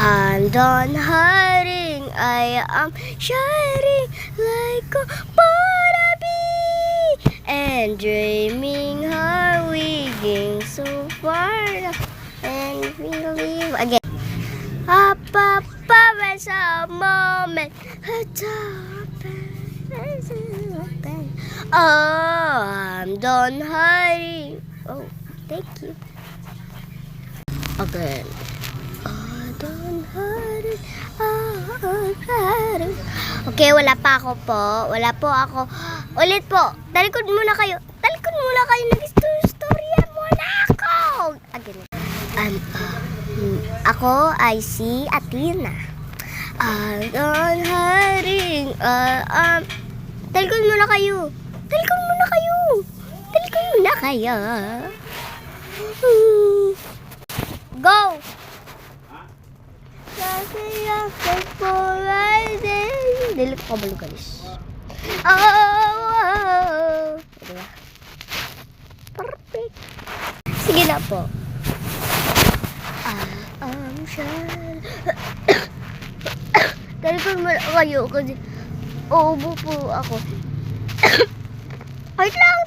I'm done hiding, I am shining like a butterfly, and dreaming how we getting so far and believe again. Up, there's a moment, oh, I'm done hiding. Oh, thank you. Again. Okay, wala pa ako po. Wala po ako. Ulit po. Talikod muna kayo. Talikod muna kayo. Nag-istorya muna ako. Again. Ako ay si Athena. I'm done hiding. Talikod muna kayo. Talikod muna kayo. Talikod muna kayo. Go! Dili ko kabalugalis. Oh! Diba? Perfect. Sige na po. Talikod mo kayo kasi uubo po ako. Wait lang!